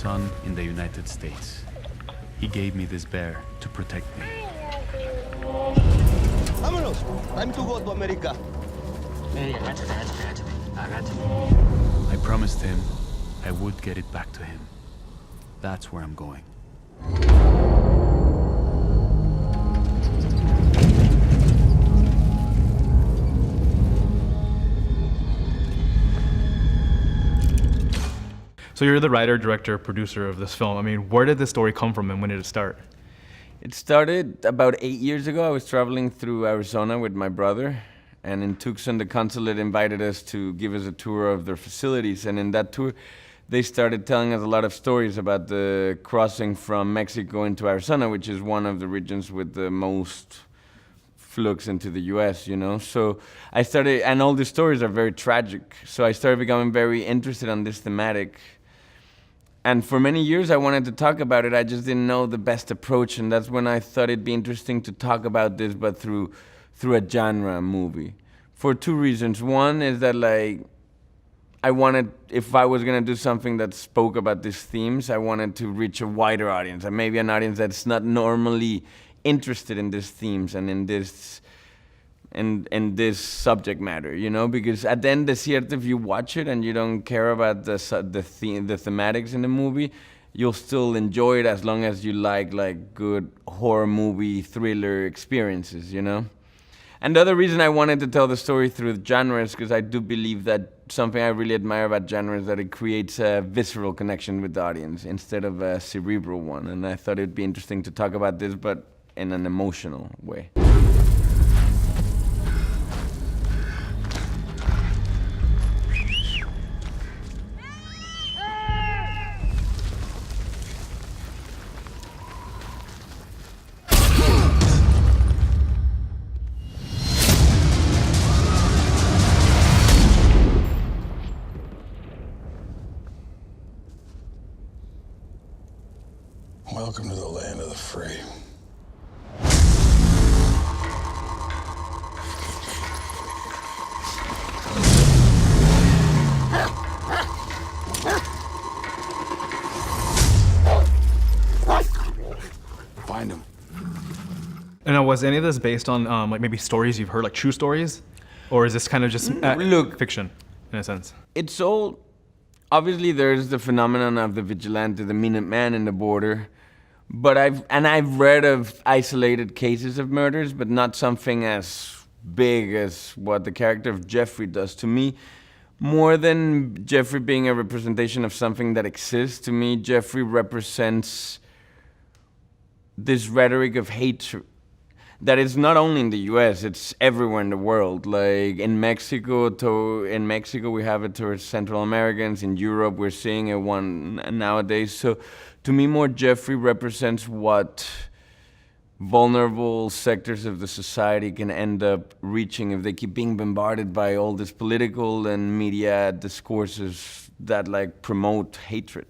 son in the United States. He gave me this bear to protect me. Vámonos! Time to go to America. Hey, agáchate. I promised him I would get it back to him. That's where I'm going. So you're the writer, director, producer of this film. I mean, where did this story come from and when did it start? It started about 8 years ago. I was traveling through Arizona with my brother, and in Tucson, the consulate invited us to give us a tour of their facilities. And in that tour, they started telling us a lot of stories about the crossing from Mexico into Arizona, which is one of the regions with the most flux into the US, you know? So I started, and all these stories are very tragic. So I started becoming very interested on this thematic. And for many years I wanted to talk about it, I just didn't know the best approach, and that's when I thought it'd be interesting to talk about this, but through a genre movie. For two reasons. One is that, like, I wanted, if I was gonna do something that spoke about these themes, I wanted to reach a wider audience, and maybe an audience that's not normally interested in these themes and in this subject matter, you know, because at the end, Desierto, if you watch it and you don't care about the thematics in the movie, you'll still enjoy it as long as you like good horror movie thriller experiences, you know. And the other reason I wanted to tell the story through genre is because I do believe that something I really admire about genre is that it creates a visceral connection with the audience instead of a cerebral one. And I thought it'd be interesting to talk about this, but in an emotional way. Welcome to the land of the free. Find him. And was any of this based on like maybe stories you've heard, like true stories? Or is this kind of just Look, fiction, in a sense? It's all, obviously there's the phenomenon of the vigilante, the Minuteman in the border, but I've read of isolated cases of murders, but not something as big as what the character of Jeffrey does. To me, more than Jeffrey being a representation of something that exists, to me, Jeffrey represents this rhetoric of hatred that is not only in the US, it's everywhere in the world. Like in Mexico, we have it towards Central Americans. In Europe, we're seeing it one nowadays. So to me, more Jeffrey represents what vulnerable sectors of the society can end up reaching if they keep being bombarded by all this political and media discourses that like promote hatred.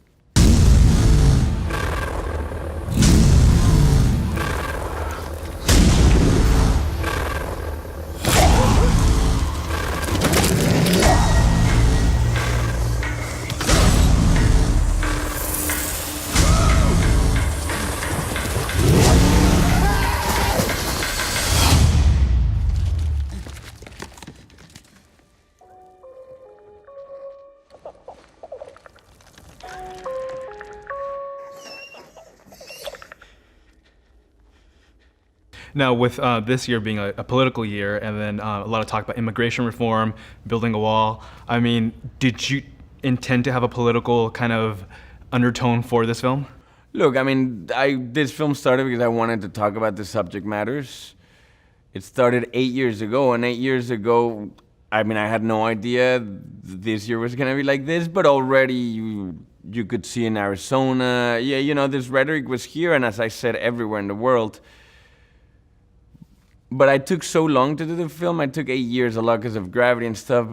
Now, with this year being a political year, and then a lot of talk about immigration reform, building a wall, I mean, did you intend to have a political kind of undertone for this film? Look, I mean, this film started because I wanted to talk about the subject matters. It started 8 years ago, and 8 years ago, I mean, I had no idea this year was gonna be like this, but already you could see in Arizona, yeah, you know, this rhetoric was here, and as I said, everywhere in the world. But I took so long to do the film. I took 8 years, a lot because of gravity and stuff.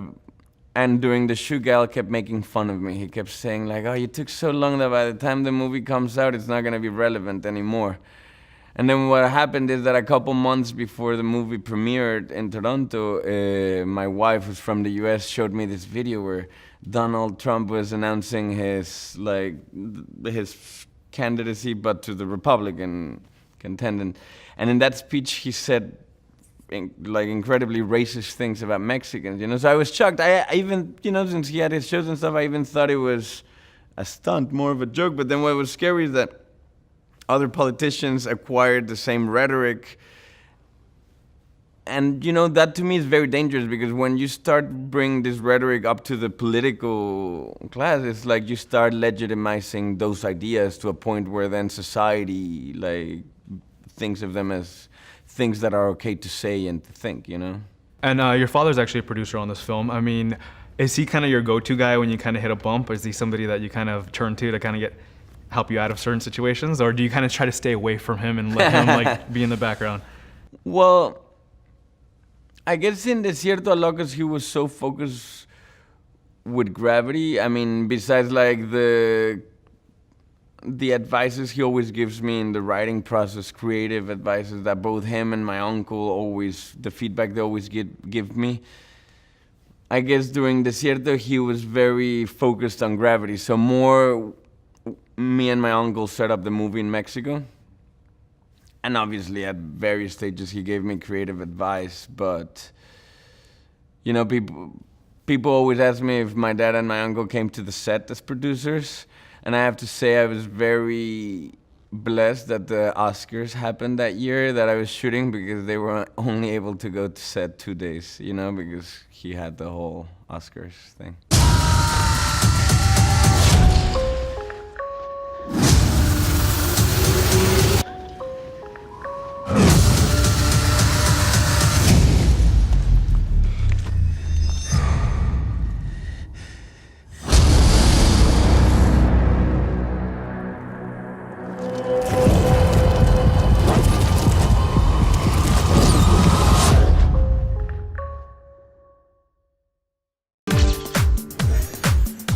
And during the shoot, Gal kept making fun of me. He kept saying like, oh, you took so long that by the time the movie comes out, it's not gonna be relevant anymore. And then what happened is that a couple months before the movie premiered in Toronto, my wife, who's from the US, showed me this video where Donald Trump was announcing his candidacy, but to the Republican contendant. And in that speech, he said incredibly racist things about Mexicans. So I was shocked. I even, since he had his shows and stuff, I even thought it was a stunt, more of a joke. But then what was scary is that other politicians acquired the same rhetoric. And, that to me is very dangerous, because when you start bringing this rhetoric up to the political class, it's like you start legitimizing those ideas to a point where then society, thinks of them as things that are okay to say and to think, And your father's actually a producer on this film. I mean, is he kind of your go-to guy when you kind of hit a bump? Or is he somebody that you kind of turn to kind of help you out of certain situations? Or do you kind of try to stay away from him and let him be in the background? Well, I guess in Desierto a lot, because he was so focused with gravity. I mean, besides the advices he always gives me in the writing process, creative advices that both him and my uncle the feedback they always give me. I guess during Desierto he was very focused on gravity. So more me and my uncle set up the movie in Mexico. And obviously at various stages he gave me creative advice, but people always ask me if my dad and my uncle came to the set as producers. And I have to say I was very blessed that the Oscars happened that year that I was shooting, because they were only able to go to set 2 days, because he had the whole Oscars thing.